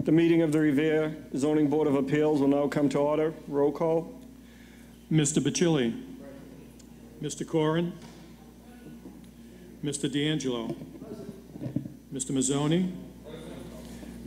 The meeting of the Revere Zoning Board of Appeals will now come to order. Roll call. Mr. Bacilli. Mr. Corrin. Mr. D'Angelo. Mr. Mazzoni.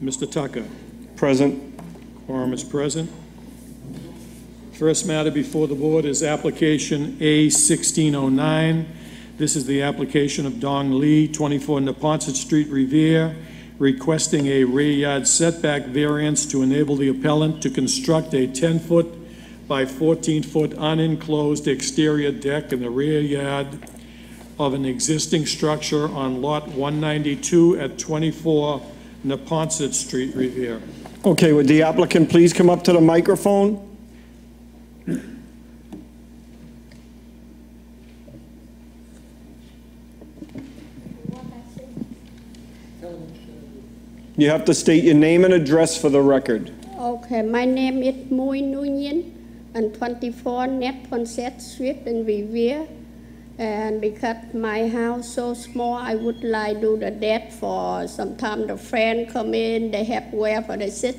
Mr. Tucker. Present. Quorum is present. First matter before the board is application A1609. This is the application of Dong Lee, 24 Neponset Street, Revere, requesting a rear yard setback variance to enable the appellant to construct a 10-foot by 14-foot unenclosed exterior deck in the rear yard of an existing structure on lot 192 at 24 Neponset Street, Revere. Okay, would the applicant please come up to the microphone? You have to state your name and address for the record. Okay, my name is Mui Nguyen, and 24 Neponset Street in Revere. And because my house so small, I would like do the deck for sometimes the friend come in, they have where for they sit,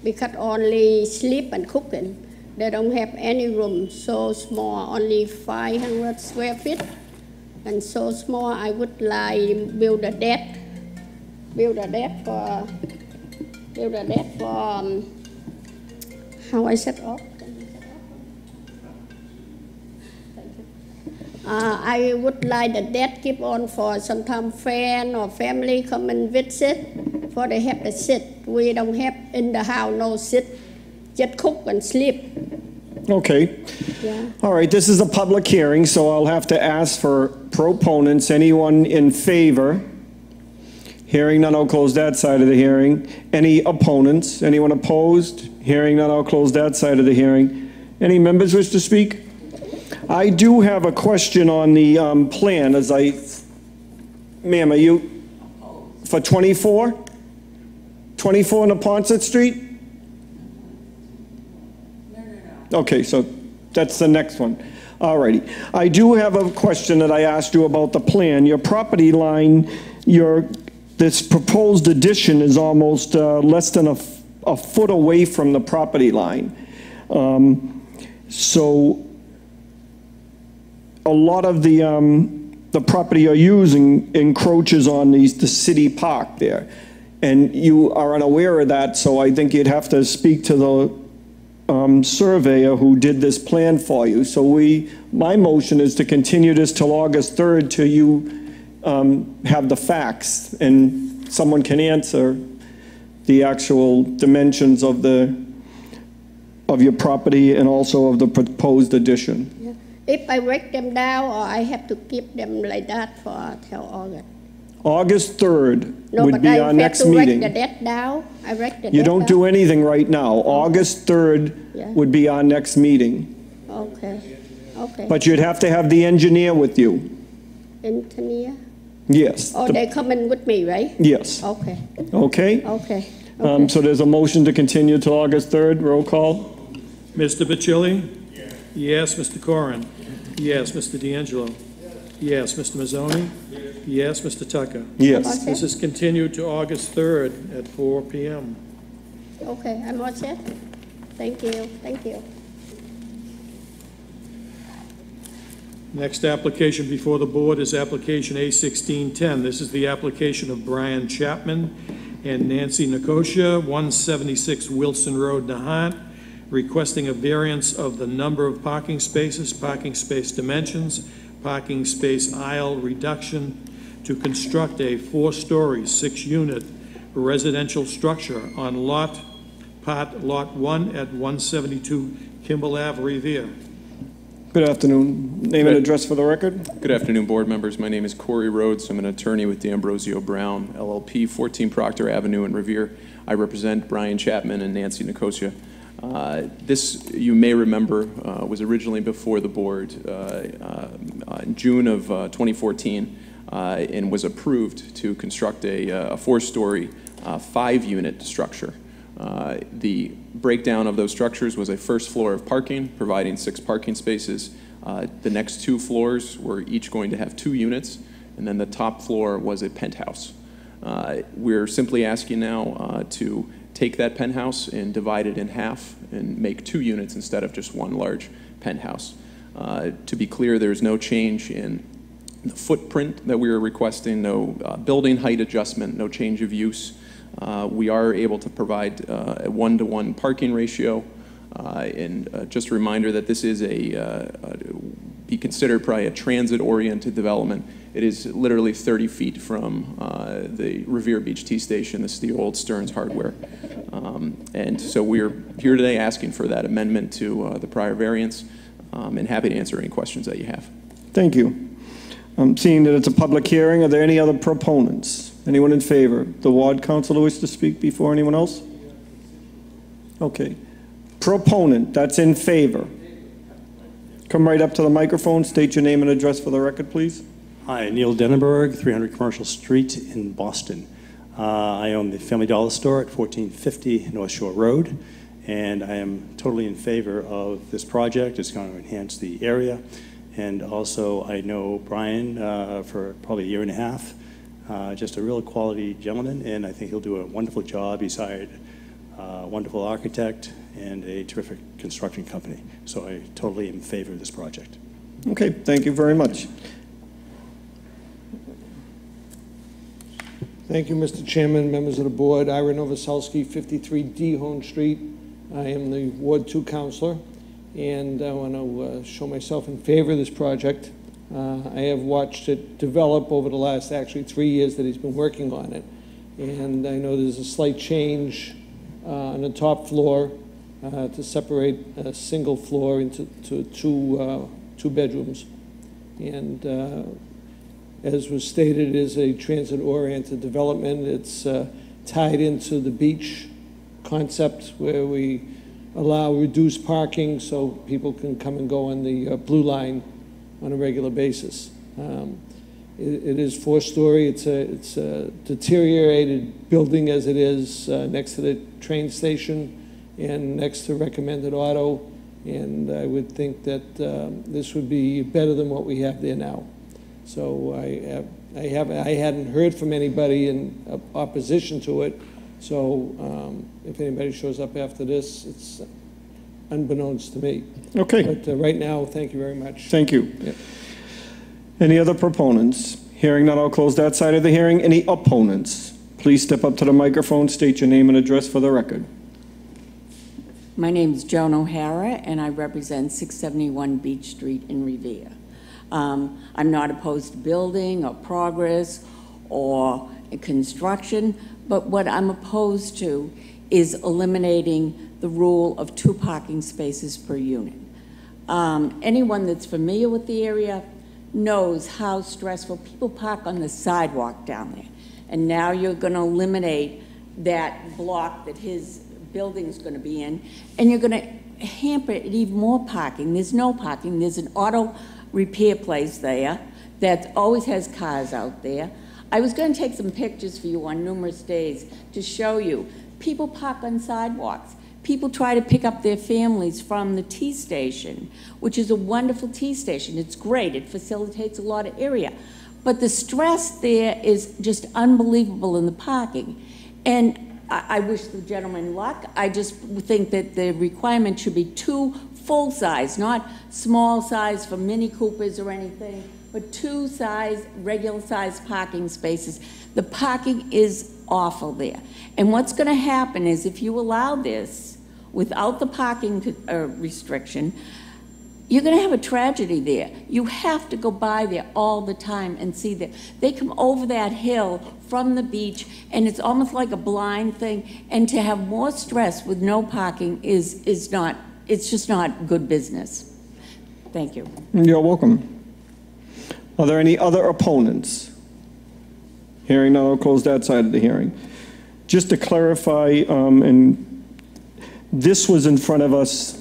because only sleep and cooking. They don't have any room, so small, only 500 square feet. And so small, I would like build a deck for how I set up. I would like the deck keep on for sometime friend or family come and visit, for they have to sit. We don't have in the house no sit, just cook and sleep. Okay. Yeah. All right, this is a public hearing, so I'll have to ask for proponents. Anyone in favor? Hearing none, I'll close that side of the hearing. Any opponents? Anyone opposed? Hearing none, I'll close that side of the hearing. Any members wish to speak? I do have a question on the plan. Ma'am, are you for 24? 24 Neponset Street? No. Okay, so that's the next one. All righty. I do have a question that I asked you about the plan. Your property line, this proposed addition is almost less than a foot away from the property line. So a lot of the property you're using encroaches on the city park there. And you are unaware of that, so I think you'd have to speak to the surveyor who did this plan for you. So my motion is to continue this till August 3rd till you have the facts and someone can answer the actual dimensions of your property and also of the proposed addition. Yeah. If I break them down, or I have to keep them like that for till August. August 3rd would be our next meeting. meeting. No, but I have to write the debt down. I write the You debt don't down. do anything right now. August 3rd would be our next meeting. Okay, okay. But you'd have to have the engineer with you. Engineer? Yes. Oh, they come in with me, right? Yes. Okay. Okay? Okay. So there's a motion to continue till August 3rd. Roll call. Mr. Bacilli? Yes. Mr. Corrin? Yes. Mr. D'Angelo? Yes. Mr. Mazzoni? Yes. Mr. Tucker? Yes. This is continued to August 3rd at 4 p.m. Okay, I'm all set. Thank you, thank you. Next application before the board is application A1610. This is the application of Brian Chapman and Nancy Nicosia, 176 Wilson Road, Nahant, requesting a variance of the number of parking spaces, parking space dimensions, parking space aisle reduction to construct a 4-story, 6-unit residential structure on lot 1 at 172 Kimball Avenue, Revere. Good afternoon. Name and address for the record. Good afternoon, board members. My name is Corey Rhodes. I'm an attorney with D'Ambrosio Brown, LLP, 14 Proctor Avenue in Revere. I represent Brian Chapman and Nancy Nicosia. This, you may remember, was originally before the board in June of 2014 and was approved to construct a 4-story, 5-unit structure. The breakdown of those structures was a first floor of parking, providing 6 parking spaces. The next 2 floors were each going to have 2 units, and then the top floor was a penthouse. We're simply asking now to take that penthouse and divide it in half and make 2 units instead of just one large penthouse. To be clear, there's no change in the footprint that we are requesting, no building height adjustment, no change of use. We are able to provide a 1-to-1 parking ratio. And just a reminder that this is be considered probably a transit-oriented development. It is literally 30 feet from the Revere Beach Tea Station. This is the old Stearns Hardware. And so we're here today asking for that amendment to the prior variance, and happy to answer any questions that you have. Thank you. Seeing that it's a public hearing, are there any other proponents? Anyone in favor? The ward councilor wish to speak before anyone else? Okay. Proponent, that's in favor. Come right up to the microphone, state your name and address for the record, please. Hi, Neil Denenberg, 300 Commercial Street in Boston. I own the Family Dollar Store at 1450 North Shore Road, and I am totally in favor of this project. It's going to enhance the area. And also, I know Brian for probably a year and a half. Just a real quality gentleman, and I think he'll do a wonderful job. He's hired a wonderful architect and a terrific construction company. So I totally am in favor of this project. Okay, thank you very much. Thank you, Mr. Chairman, members of the board. Ira Novoselsky, 53 Dehone Street. I am the Ward 2 counselor, and I want to show myself in favor of this project. I have watched it develop over the last actually 3 years that he's been working on it. And I know there's a slight change on the top floor to separate a single floor into two bedrooms. And as was stated, it is a transit-oriented development. It's tied into the beach concept where we allow reduced parking so people can come and go on the blue line on a regular basis. It is 4-story. It's a deteriorated building as it is next to the train station and next to Recommended Auto. And I would think that this would be better than what we have there now. So I hadn't heard from anybody in opposition to it. So if anybody shows up after this, it's unbeknownst to me. Okay. But right now, thank you very much. Thank you. Yeah. Any other proponents? Hearing none, I'll close that side of the hearing. Any opponents? Please step up to the microphone, state your name and address for the record. My name is Joan O'Hara, and I represent 671 Beach Street in Revere. I'm not opposed to building or progress or construction, but what I'm opposed to is eliminating the rule of 2 parking spaces per unit. Anyone that's familiar with the area knows how stressful people park on the sidewalk down there. And now you're going to eliminate that block that his building is going to be in, and you're going to hamper it even more parking. There's no parking. There's an auto repair place there that always has cars out there. I was going to take some pictures for you on numerous days to show you. People park on sidewalks. People try to pick up their families from the tea station, which is a wonderful tea station. It's great. It facilitates a lot of area. But the stress there is just unbelievable in the parking. And I wish the gentleman luck. I just think that the requirement should be 2 full size, not small size for Mini Coopers or anything, but 2 size, regular size parking spaces. The parking is awful there. And what's going to happen is if you allow this without the parking restriction, you're going to have a tragedy there. You have to go by there all the time and see that. They come over that hill from the beach, and it's almost like a blind thing. And to have more stress with no parking is not, it's just not good business. Thank you. You're welcome. Are there any other opponents? Hearing none, I'll close that side of the hearing. Just to clarify, and this was in front of us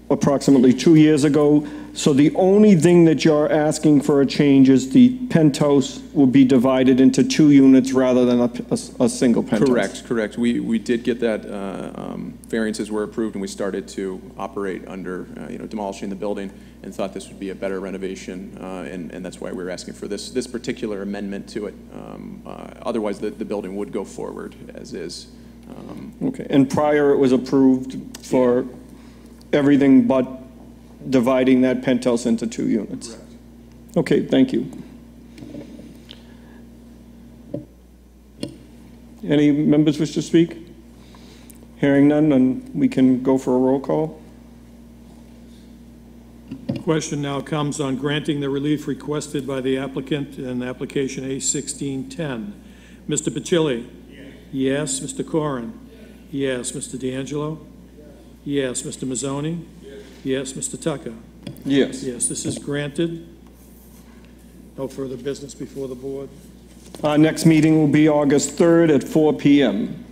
approximately 2 years ago, so the only thing that you're asking for a change is the penthouse will be divided into 2 units rather than a single penthouse. Correct. We did get that, variances were approved, and we started to operate under, demolishing the building, and thought this would be a better renovation, and that's why we're asking for this particular amendment to it. Otherwise, the building would go forward as is. Okay, and prior it was approved for everything but dividing that penthouse into 2 units? Correct. Okay, thank you. Any members wish to speak? Hearing none, then we can go for a roll call. Question now comes on granting the relief requested by the applicant in application A1610. Mr. Pacilli? Yes. Mr. Corrin? Yes. Mr. D'Angelo? Yes. Mr. Mazzoni? Yes. Mr. Tucker? Yes. Yes, this is granted. No further business before the board. Our next meeting will be August 3rd at 4 p.m.